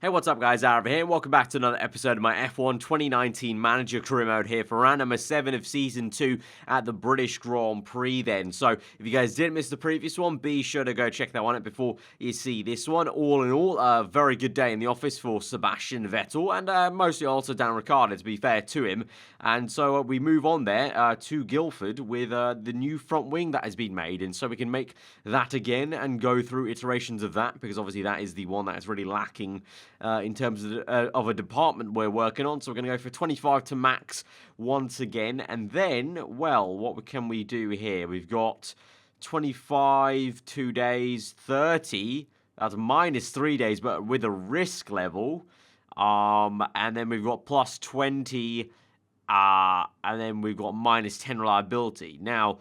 Hey, what's up guys, aarava here, welcome back to another episode of my F1 2019 Manager Career Mode here for round number 7 of Season 2 at the British Grand Prix then. So, if you guys didn't miss the previous one, be sure to go check that one out before you see this one. All in all, a very good day in the office for Sebastian Vettel, and mostly also Daniel Ricciardo, to be fair to him. And so we move on there to Guildford with the new front wing that has been made, and so we can make that again and go through iterations of that, because obviously that is the one that is really lacking in terms of a department we're working on. So we're going to go for 25 to max once again. And then, well, what can we do here? We've got 25, 2 days, 30. That's minus 3 days, but with a risk level. And then we've got plus 20. And then we've got minus 10 reliability. Now,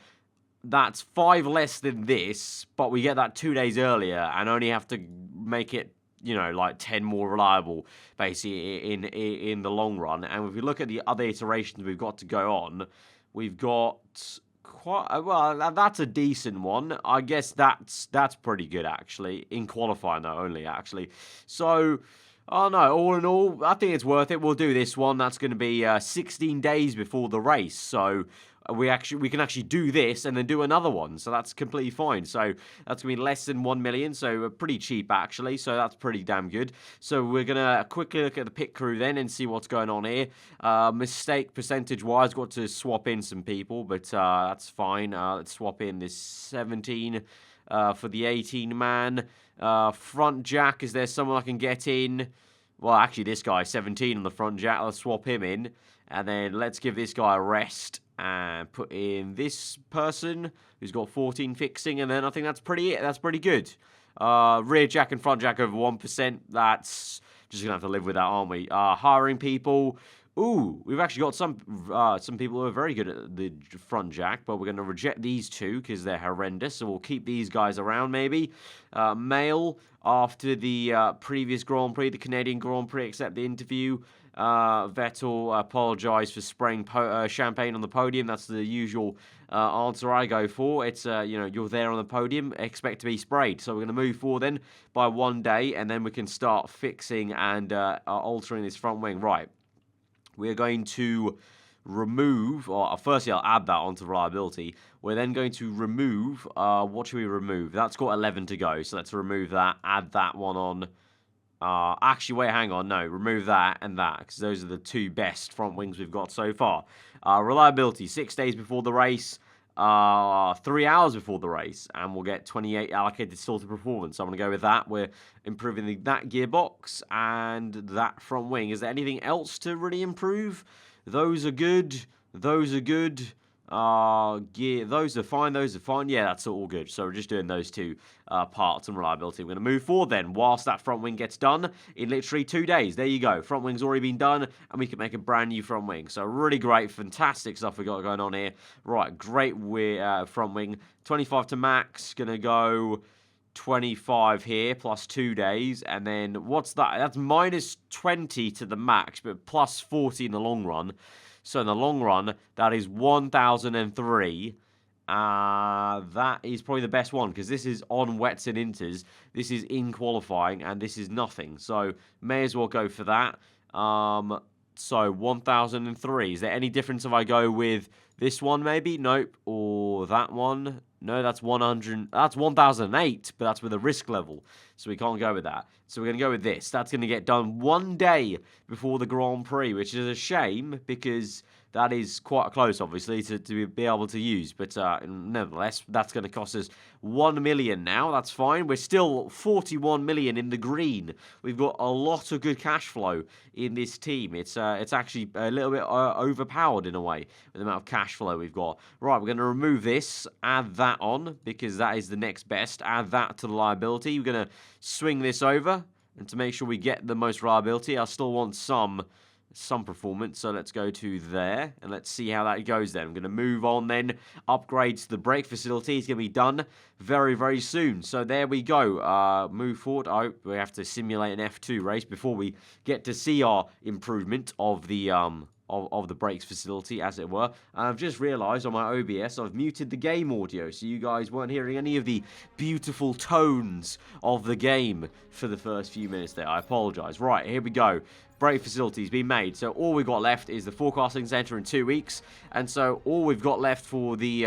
that's 5 less than this, but we get that 2 days earlier and only have to make it, you know, like 10 more reliable, basically, in the long run. And if we look at the other iterations we've got to go on, we've got quite, well, that's a decent one. I guess that's pretty good, actually, in qualifying, though, only, actually. So, oh no, all in all, I think it's worth it. We'll do this one. That's going to be 16 days before the race, so we can actually do this and then do another one, so that's completely fine. So that's going to be less than 1 million, so pretty cheap actually, so that's pretty damn good. So we're going to quickly look at the pit crew then and see what's going on here. Mistake percentage-wise, got to swap in some people, but that's fine. Let's swap in this 17 for the 18-man. Front jack, is there someone I can get in? Well, actually, this guy, 17 on the front jack, let's swap him in. And then let's give this guy a rest and put in this person who's got 14 fixing, and then I think that's pretty good. Rear jack and front jack over 1%. That's just gonna have to live with that, aren't we? Hiring people. Ooh, we've actually got some people who are very good at the front jack, but we're going to reject these two because they're horrendous, so we'll keep these guys around maybe. Male, after the previous Grand Prix, the Canadian Grand Prix, accept the interview. Vettel apologised for spraying champagne on the podium. That's the usual answer I go for. It's, you know, you're there on the podium, expect to be sprayed. So we're going to move forward then by 1 day, and then we can start fixing and altering this front wing. Right. We're going to remove, or firstly I'll add that onto reliability. We're then going to remove, what should we remove? That's got 11 to go, so let's remove that, add that one on. Actually, wait, hang on, no, remove that and that, because those are the two best front wings we've got so far. Reliability, 6 days before the race, 3 hours before the race, and we'll get 28 allocated still to performance. So I'm going to go with that. We're improving that gearbox and that front wing. Is there anything else to really improve? Those are good. Those are good. Those are fine. Those are fine. Yeah, that's all good. So we're just doing those two parts and reliability. We're going to move forward then whilst that front wing gets done in literally 2 days. There you go. Front wing's already been done, and we can make a brand new front wing. So really great, fantastic stuff we got going on here. Right, great front wing. 25 to max. Going to go 25 here plus 2 days, and then what's that? That's minus 20 to the max, but plus 40 in the long run. So in the long run, that is 1,003. That is probably the best one, because this is on wets and inters. This is in qualifying, and this is nothing. So may as well go for that. So 1,003. Is there any difference if I go with this one maybe? Nope. Or that one? No, that's 100. That's 1,008, but that's with a risk level, so we can't go with that. So we're going to go with this. That's going to get done 1 day before the Grand Prix, which is a shame because that is quite close, obviously, to be able to use. But nevertheless, that's going to cost us 1 million now. That's fine. We're still 41 million in the green. We've got a lot of good cash flow in this team. It's actually a little bit overpowered in a way with the amount of cash flow we've got. Right, we're going to remove this, add that on, because that is the next best. Add that to the liability. We're going to swing this over, and to make sure we get the most reliability, I still want some performance, so let's go to there, and let's see how that goes then. I'm going to move on then, upgrade to the brake facility. It's going to be done very, very soon. So there we go. Move forward. Oh, we have to simulate an F2 race before we get to see our improvement of the of the brakes facility, as it were. And I've just realised on my OBS I've muted the game audio, so you guys weren't hearing any of the beautiful tones of the game for the first few minutes there. I apologise. Right, here we go. Brake facility's been made, so all we've got left is the forecasting centre in 2 weeks, and so all we've got left for the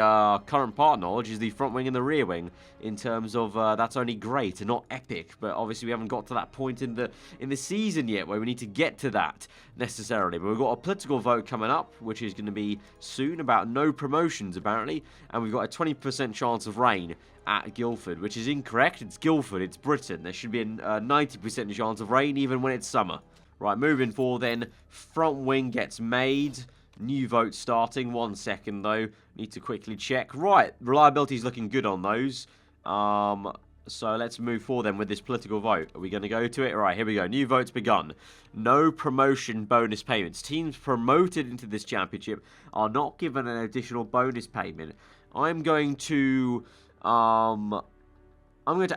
current part knowledge is the front wing and the rear wing. In terms of that's only great and not epic, but obviously we haven't got to that point in the season yet where we need to get to that necessarily. But we've got a political vote coming up, which is going to be soon, about no promotions apparently, and we've got a 20% chance of rain at Guildford, which is incorrect. It's Guildford, it's Britain. There should be a 90% chance of rain even when it's summer. Right, moving forward then, front wing gets made. New vote starting. 1 second though. Need to quickly check. Right, reliability is looking good on those. So let's move forward then with this political vote. Are we going to go to it? Right, here we go. New vote's begun. No promotion bonus payments. Teams promoted into this championship are not given an additional bonus payment. I'm going to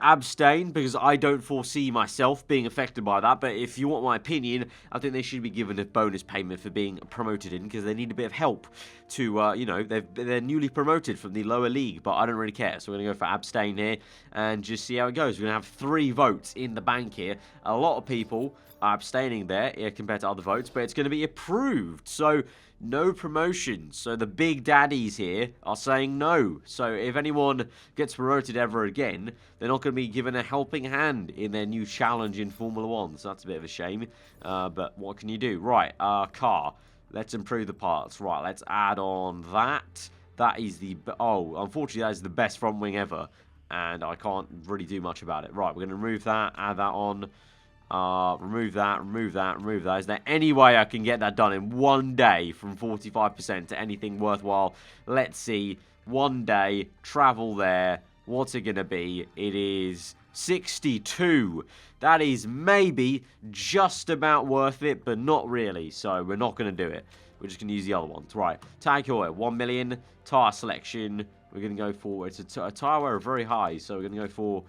abstain because I don't foresee myself being affected by that. But if you want my opinion, I think they should be given a bonus payment for being promoted in, because they need a bit of help to, you know, they're newly promoted from the lower league. But I don't really care. So we're going to go for abstain here and just see how it goes. We're going to have 3 votes in the bank here. A lot of people are abstaining there compared to other votes, but it's going to be approved. So no promotions. So the big daddies here are saying no. So if anyone gets promoted ever again, they're not going to be given a helping hand in their new challenge in Formula 1. So that's a bit of a shame. But what can you do? Right, car. Let's improve the parts. Right, let's add on that. That is the... Oh, unfortunately, that is the best front wing ever. And I can't really do much about it. Right, we're going to remove that, add that on. Remove that, remove that, remove that. Is there any way I can get that done in 1 day from 45% to anything worthwhile? Let's see. 1 day, travel there. What's it going to be? It is 62. That is maybe just about worth it, but not really. So we're not going to do it. We're just going to use the other ones. Right. Tag oil, 1 million. Tyre selection. We're going to go for... It's a tyre wear very high, so we're going to go for...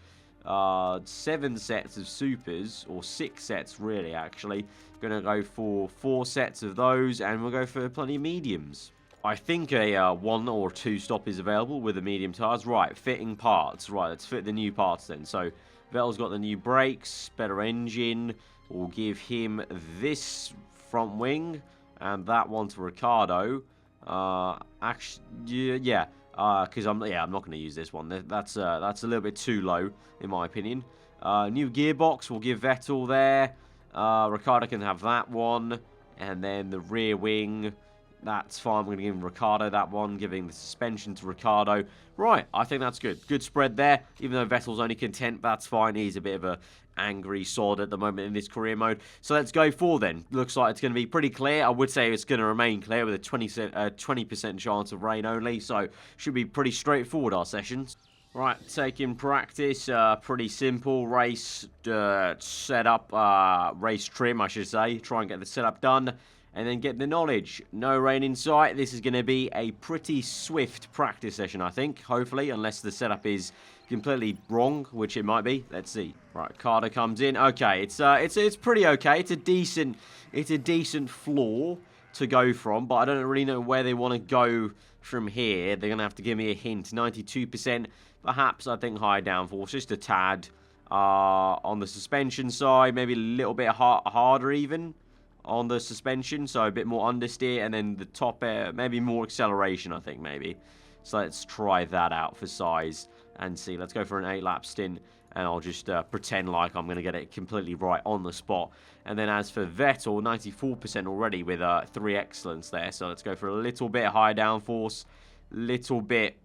7 sets of supers, or 6 sets really, actually. Gonna go for 4 sets of those, and we'll go for plenty of mediums. I think a 1 or 2 stop is available with the medium tyres. Right, fitting parts. Right, let's fit the new parts then. So Vettel's got the new brakes, better engine. We'll give him this front wing and that one to Ricciardo. Actually, yeah. Because I'm not going to use this one. That's a little bit too low, in my opinion. New gearbox, we'll give Vettel there. Ricciardo can have that one. And then the rear wing, that's fine. We're going to give Ricciardo that one, giving the suspension to Ricciardo. Right, I think that's good. Good spread there. Even though Vettel's only content, that's fine. He's a bit of a angry sod at the moment in this career mode. So let's go for then. Looks like it's going to be pretty clear. I would say it's going to remain clear with a 20% chance of rain only. So should be pretty straightforward, our sessions. Right, taking practice. Pretty simple race setup, race trim, I should say. Try and get the setup done. And then get the knowledge. No rain in sight. This is going to be a pretty swift practice session, I think. Hopefully, unless the setup is completely wrong, which it might be. Let's see. Right, Carter comes in. Okay, it's pretty okay. It's a decent floor to go from, but I don't really know where they want to go from here. They're going to have to give me a hint. 92%, perhaps, I think, high downforce. Just a tad. On the suspension side, maybe a little bit harder even on the suspension, so a bit more understeer, and then the top air, maybe more acceleration, I think, maybe. So let's try that out for size and see. Let's go for an 8-lap stint, and I'll just pretend like I'm going to get it completely right on the spot. And then as for Vettel, 94% already with 3 excellence there. So let's go for a little bit high downforce, little bit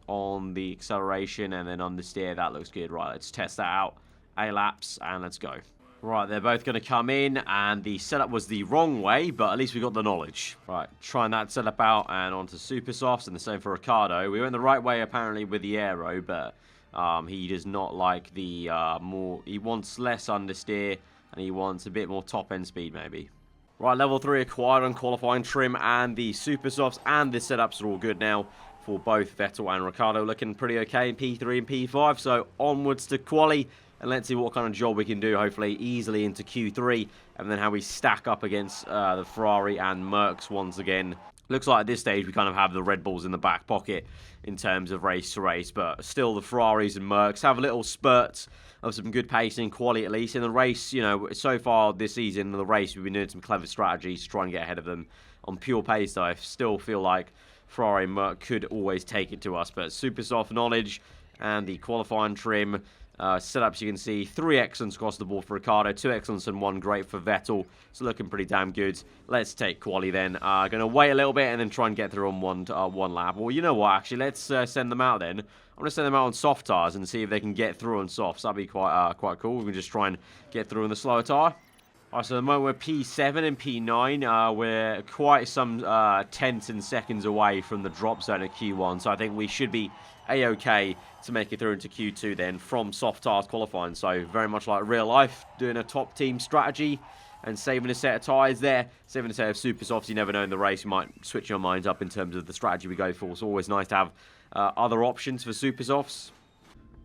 on the acceleration, and then understeer. That looks good. Right, let's test that out. 8 laps, and let's go. Right, they're both going to come in, and the setup was the wrong way, but at least we got the knowledge. Right, trying that setup out, and onto super softs, and the same for Ricciardo. We went the right way, apparently, with the aero, but he does not like the he wants less understeer, and he wants a bit more top-end speed, maybe. Right, level 3 acquired on qualifying trim, and the super softs and the setups are all good now for both Vettel and Ricciardo, looking pretty okay in P3 and P5, so onwards to quali. and let's see what kind of job we can do, hopefully, easily into Q3, and then how we stack up against the Ferrari and Mercs once again. Looks like at this stage we kind of have the Red Bulls in the back pocket in terms of race to race, but still the Ferraris and Mercs have a little spurts of some good pace and quality at least. In the race, you know, so far this season, in the race, we've been doing some clever strategies to try and get ahead of them. On pure pace, though, I still feel like Ferrari and Merc could always take it to us, but super soft knowledge and the qualifying trim setups, you can see 3 excellents across the board for Ricciardo, 2 excellents and 1 great for Vettel. It's looking pretty damn good. Let's take quali then. Going to wait a little bit and then try and get through on one lap. Well, you know what, actually, let's send them out then. I'm going to send them out on soft tyres and see if they can get through on softs. That'd be quite cool. We can just try and get through on the slower tyre. Alright, so at the moment we're P7 and P9. We're quite some tenths and seconds away from the drop zone at Q1, so I think we should be A-OK to make it through into Q2 then from soft tyres qualifying. So very much like real life, doing a top team strategy and saving a set of tyres there, saving a set of super softs. You never know in the race, you might switch your minds up in terms of the strategy we go for. It's always nice to have other options for super softs.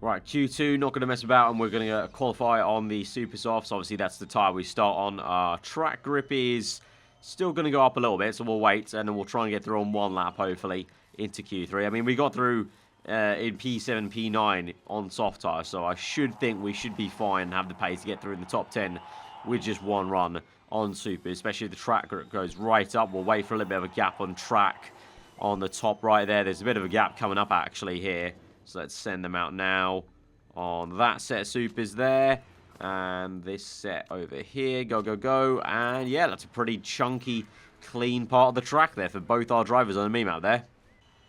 Right, Q2, not going to mess about, and we're going to qualify on the super softs. Obviously, that's the tyre we start on. Our track grip is still going to go up a little bit, so we'll wait, and then we'll try and get through on one lap, hopefully, into Q3. I mean, we got through in P7, P9 on soft tyre, so I should think we should be fine and have the pace to get through in the top 10 with just one run on super, especially if the track grip goes right up. We'll wait for a little bit of a gap on track on the top right there. There's a bit of a gap coming up, actually, here. So let's send them out now on that set of supers there. And this set over here. Go, go, go. And yeah, that's a pretty chunky, clean part of the track there for both our drivers on the meme out there.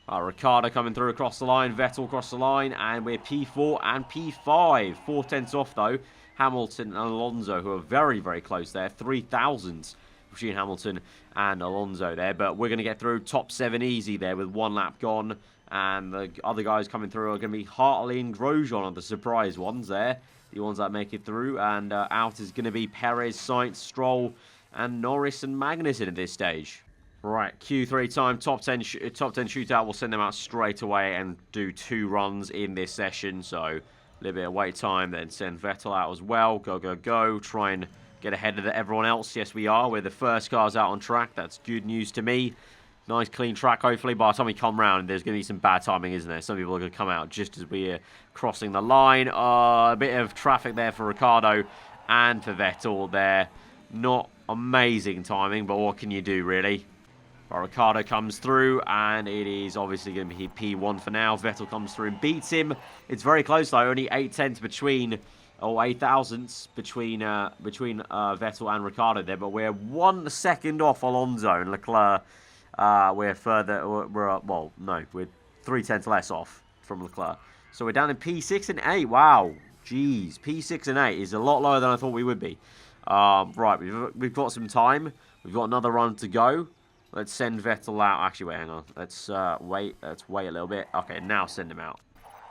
Ricciardo coming through across the line. Vettel across the line. And we're P4 and P5. 4 tenths off, though. Hamilton and Alonso, who are very, very close there. 3,000 between Hamilton and Alonso there. But we're going to get through top 7 easy there with 1 lap gone. And the other guys coming through are going to be Hartley and Grosjean are the surprise ones there. The ones that make it through. And out is going to be Perez, Sainz, Stroll, and Norris and Magnussen at this stage. Right, Q3 time, top 10 shootout. We'll send them out straight away and do 2 runs in this session. So a little bit of wait time, then send Vettel out as well. Go, go, go. Try and get ahead of everyone else. Yes, we are. We're the first cars out on track. That's good news to me. Nice clean track, hopefully. By the time we come round, there's going to be some bad timing, isn't there? Some people are going to come out just as we're crossing the line. A bit of traffic there for Ricciardo and for Vettel there. Not amazing timing, but what can you do, really? Right, Ricciardo comes through, and it is obviously going to be P1 for now. Vettel comes through and beats him. It's very close, though. Only 8 tenths between, or 8 thousandths between Vettel and Ricciardo there. But we're 1 second off Alonso and Leclerc. We're 3 tenths less off from Leclerc. So we're down in P6 and 8. Wow. Jeez. P6 and 8 is a lot lower than I thought we would be. Right, we've got some time. We've got another run to go. Let's send Vettel out. Actually, wait, hang on. Let's wait. Let's wait a little bit. Okay, now send him out.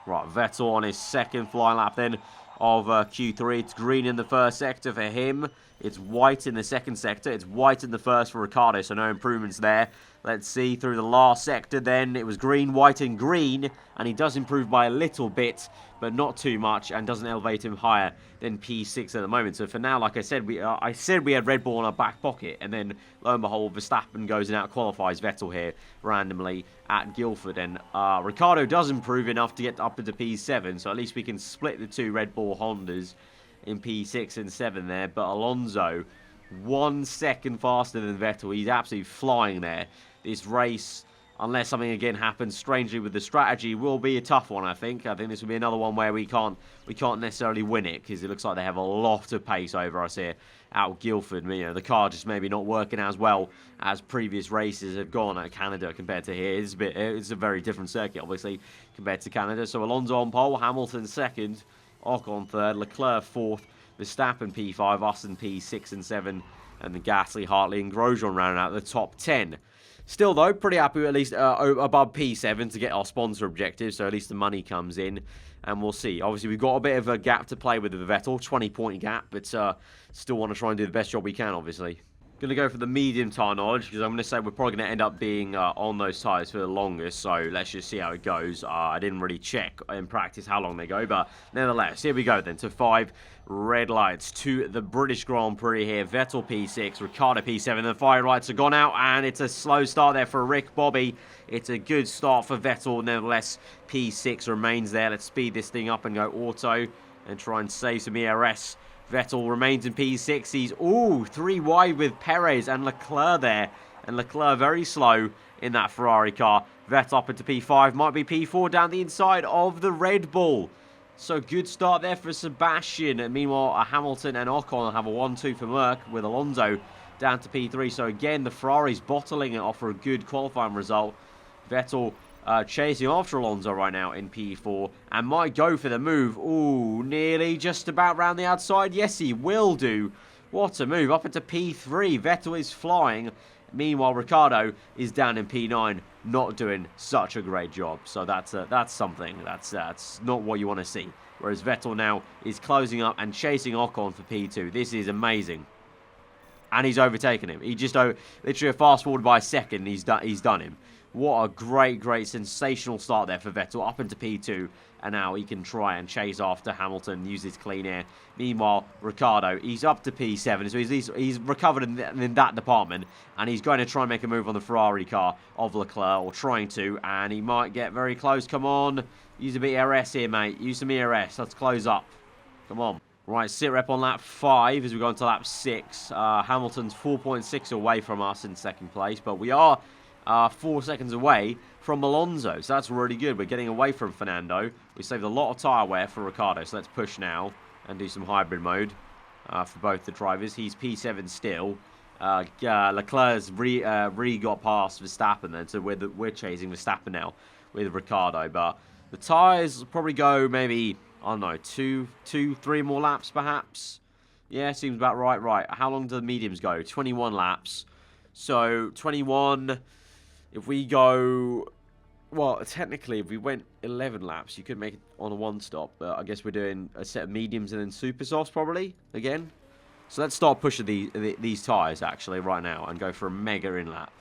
Right, Vettel on his second flying lap then of Q3. It's green in the first sector for him. It's white in the second sector. It's white in the first for Ricciardo, so no improvements there. Let's see through the last sector then. It was green, white, and green, and he does improve by a little bit, but not too much, and doesn't elevate him higher than P6 at the moment. So for now, like I said, we had Red Bull in our back pocket, and then lo and behold, Verstappen goes and out-qualifies Vettel here randomly at Guildford, and Ricciardo does improve enough to get up into P7, so at least we can split the 2 Red Bull Hondas in P6 and 7 there. But Alonso, 1 second faster than Vettel. He's absolutely flying there. This race, unless something again happens strangely with the strategy, will be a tough one, I think. I think this will be another one where we can't necessarily win it, because it looks like they have a lot of pace over us here out Guildford. You know, the car just maybe not working as well as previous races have gone at Canada compared to here. It's a very different circuit, obviously, compared to Canada. So Alonso on pole, Hamilton second, Ocon third, Leclerc fourth, Verstappen P5, us in P6 and 7, and the Gasly, Hartley, and Grosjean rounding out the top 10. Still, though, pretty happy with at least above P7 to get our sponsor objective, so at least the money comes in, and we'll see. Obviously, we've got a bit of a gap to play with the Vettel, 20-point gap, but still want to try and do the best job we can, obviously. Going to go for the medium tyre knowledge, because I'm going to say we're probably going to end up being on those tyres for the longest, so let's just see how it goes. I didn't really check in practice how long they go, but nevertheless, here we go then to 5 red lights to the British Grand Prix here. Vettel P6, Ricciardo P7, the fire lights have gone out, and it's a slow start there for Rick Bobby. It's a good start for Vettel, nevertheless, P6 remains there. Let's speed this thing up and go auto and try and save some ERS. Vettel remains in P6. He's, 3 wide with Perez and Leclerc there. And Leclerc very slow in that Ferrari car. Vettel up into P5. Might be P4 down the inside of the Red Bull. So good start there for Sebastian. And meanwhile, Hamilton and Ocon have a 1-2 for Merck with Alonso down to P3. So again, the Ferrari's bottling it off for a good qualifying result. Vettel chasing after Alonso right now in P4 and might go for the move. Ooh, nearly just about round the outside. Yes, he will do. What a move. Up into P3. Vettel is flying. Meanwhile, Ricciardo is down in P9, not doing such a great job. So that's something. That's not what you want to see. Whereas Vettel now is closing up and chasing Ocon for P2. This is amazing. And he's overtaken him. He just literally fast forward by a second. He's done him. What a great, sensational start there for Vettel, up into P2, and now he can try and chase after Hamilton, use his clean air. Meanwhile, Ricciardo, he's up to P7, so he's recovered in that department, and he's going to try and make a move on the Ferrari car of Leclerc, or trying to, and he might get very close. Come on, use a bit of ERS here, mate. Use some ERS. Let's close up. Come on. Right, sit rep on lap 5 as we go into lap 6. Hamilton's 4.6 away from us in second place, but we are 4 seconds away from Alonso, so that's really good. We're getting away from Fernando. We saved a lot of tyre wear for Ricciardo, so let's push now and do some hybrid mode for both the drivers. He's P7 still. Leclerc's got past Verstappen then, so we're chasing Verstappen now with Ricciardo, but the tyres will probably go maybe, I don't know, 3 more laps perhaps. Yeah, seems about right. Right, how long do the mediums go? 21 laps. So 21. If we go, well, technically, if we went 11 laps, you could make it on a 1-stop. But I guess we're doing a set of mediums and then super softs probably, again. So let's start pushing these tyres, actually, right now and go for a mega in-lap.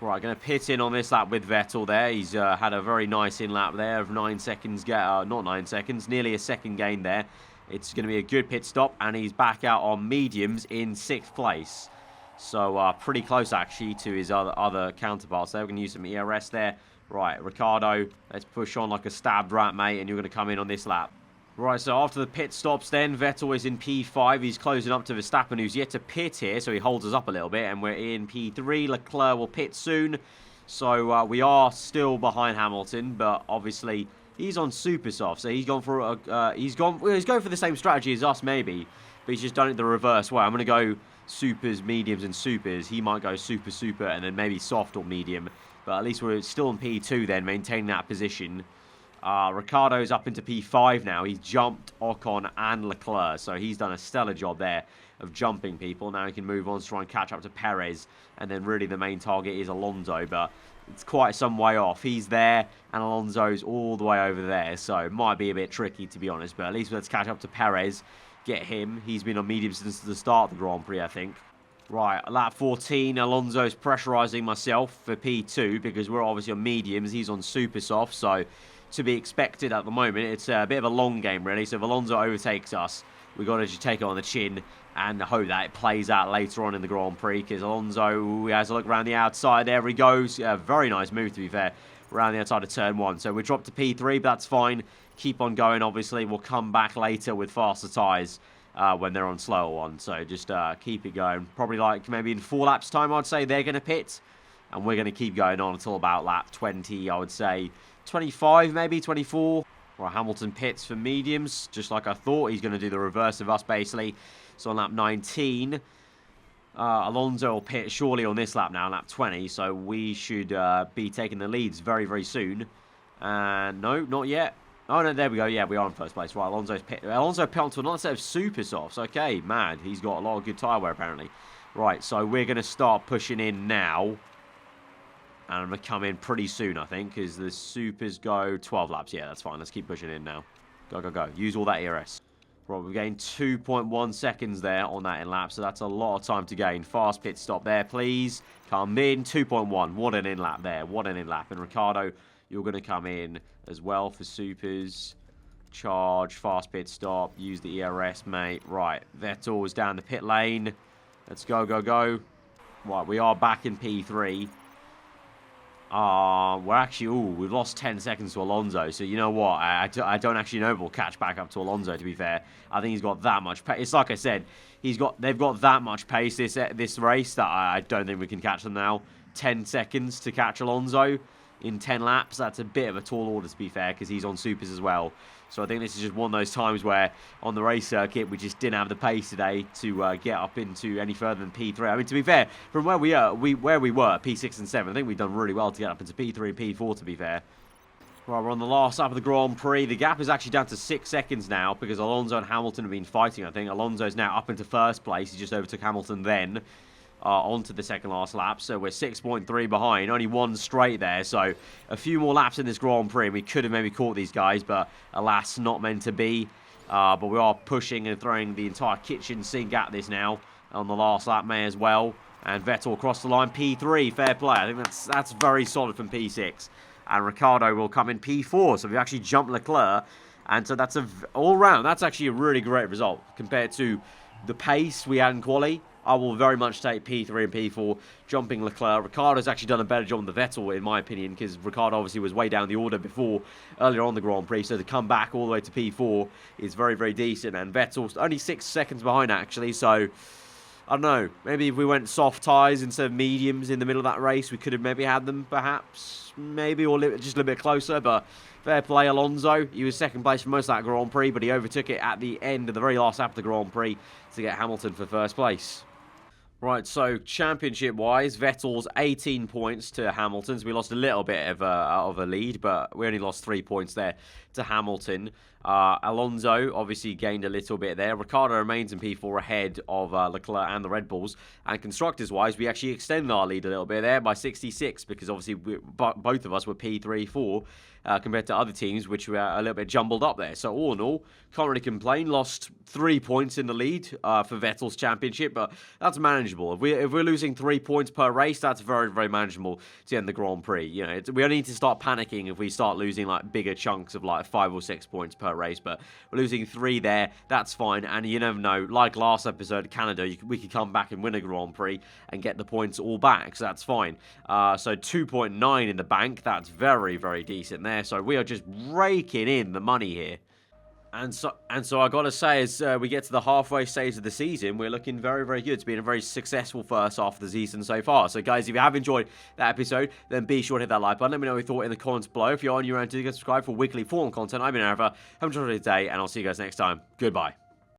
Right, going to pit in on this lap with Vettel there. He's had a very nice in-lap there of 9 seconds, not 9 seconds, nearly a second gain there. It's going to be a good pit stop, and he's back out on mediums in 6th place. So pretty close actually to his other counterparts there. We're going to use some ERS there. Right, Ricciardo, let's push on like a stabbed rat, mate, and you're going to come in on this lap. Right, so after the pit stops then, Vettel is in P5. He's closing up to Verstappen, who's yet to pit here, so he holds us up a little bit, and we're in P3. Leclerc will pit soon. So we are still behind Hamilton, but obviously he's on super soft, so he's gone for he's going for the same strategy as us maybe, but he's just done it the reverse way. I'm going to go supers, mediums, and supers. He might go super, and then maybe soft or medium. But at least we're still in P2 then, maintaining that position. Ricciardo's up into P5 now. He's jumped Ocon and Leclerc, so he's done a stellar job there of jumping people. Now he can move on to try and catch up to Perez, and then really the main target is Alonso, but it's quite some way off. He's there, and Alonso's all the way over there, so it might be a bit tricky, to be honest, but at least let's catch up to Perez. Get him. He's been on medium since the start of the Grand Prix, I think. Right, lap 14, Alonso's pressurising myself for P2 because we're obviously on mediums. He's on super soft, so to be expected at the moment. It's a bit of a long game, really. So if Alonso overtakes us, we've got to just take it on the chin and hope that it plays out later on in the Grand Prix, because Alonso has a look around the outside. There he goes. Very nice move, to be fair, around the outside of turn 1. So we dropped to P3, but that's fine. Keep on going, obviously. We'll come back later with faster tyres when they're on slower ones. So just keep it going. Probably like maybe in 4 laps' time, I'd say they're going to pit. And we're going to keep going on until about lap 20, I would say. 25, maybe, 24. Right, Hamilton pits for mediums, just like I thought. He's going to do the reverse of us, basically. So on lap 19, Alonso will pit surely on this lap now, lap 20. So we should be taking the leads very, very soon. And no, not yet. Oh, no, there we go. Yeah, we are in first place. Right, Alonso pit onto another set of super softs. Okay, mad. He's got a lot of good tyre wear, apparently. Right, so we're going to start pushing in now. And I'm going to come in pretty soon, I think, because the supers go 12 laps. Yeah, that's fine. Let's keep pushing in now. Go, go, go. Use all that ERS. Right, we've gained 2.1 seconds there on that in-lap, so that's a lot of time to gain. Fast pit stop there, please. Come in, 2.1. What an in-lap there, what an in-lap. And Ricciardo, you're going to come in as well for supers. Charge, fast pit stop, use the ERS, mate. Right, Vettel's down the pit lane. Let's go, go, go. Right, we are back in P3. We're actually, we've lost 10 seconds to Alonso. So, you know what? I don't actually know if we'll catch back up to Alonso, to be fair. I think he's got that much pace. It's like I said, they've got that much pace this race that I don't think we can catch them now. 10 seconds to catch Alonso in 10 laps. That's a bit of a tall order, to be fair, because he's on supers as well. So I think this is just one of those times where on the race circuit we just didn't have the pace today to get up into any further than P3. I mean, to be fair, from where we were, P6 and 7, I think we've done really well to get up into P3 and P4, to be fair. Right, we're on the last lap of the Grand Prix. The gap is actually down to 6 seconds now because Alonso and Hamilton have been fighting, I think. Alonso's now up into first place. He just overtook Hamilton then. Onto the second last lap, so we're 6.3 behind, only one straight there, so a few more laps in this Grand Prix, and we could have maybe caught these guys, but alas, not meant to be. But we are pushing and throwing the entire kitchen sink at this now, on the last lap may as well, and Vettel across the line, P3, fair play. I think that's very solid from P6, and Ricciardo will come in P4, so we've actually jumped Leclerc, and so that's all round, that's actually a really great result, compared to the pace we had in quali. I will very much take P3 and P4, jumping Leclerc. Ricciardo's actually done a better job than Vettel, in my opinion, because Ricciardo obviously was way down the order before, earlier on the Grand Prix, so to come back all the way to P4 is very, very decent, and Vettel's only 6 seconds behind, actually, so I don't know, maybe if we went soft tyres instead of mediums in the middle of that race, we could have maybe had them, perhaps, maybe, or just a little bit closer, but fair play, Alonso. He was second place for most of that Grand Prix, but he overtook it at the end of the very last lap of the Grand Prix to get Hamilton for first place. Right, so championship-wise, Vettel's 18 points to Hamilton's. We lost a little bit of a lead, but we only lost 3 points there to Hamilton. Alonso obviously gained a little bit there. Ricciardo remains in P4 ahead of Leclerc and the Red Bulls. And constructors-wise, we actually extended our lead a little bit there by 66 because obviously both of us were P3, 4 compared to other teams, which were a little bit jumbled up there. So all in all, can't really complain. Lost 3 points in the lead for Vettel's championship, but that's manageable. If we're losing 3 points per race, that's very, very manageable to end the Grand Prix. You know, we only need to start panicking if we start losing like bigger chunks of like 5 or 6 points per race, but we're losing 3 there, that's fine, and you never know, like last episode, Canada, we could come back and win a Grand Prix and get the points all back, so that's fine. So 2.9 in the bank, that's very, very decent there, so we are just raking in the money here. And so I gotta say, as we get to the halfway stage of the season, we're looking very, very good. It's been a very successful first half of the season so far. So guys, if you have enjoyed that episode, then be sure to hit that like button. Let me know what you thought in the comments below. If you're on your own, do subscribe for weekly F1 content. I've been aarava. Have a enjoyed the day, and I'll see you guys next time. Goodbye.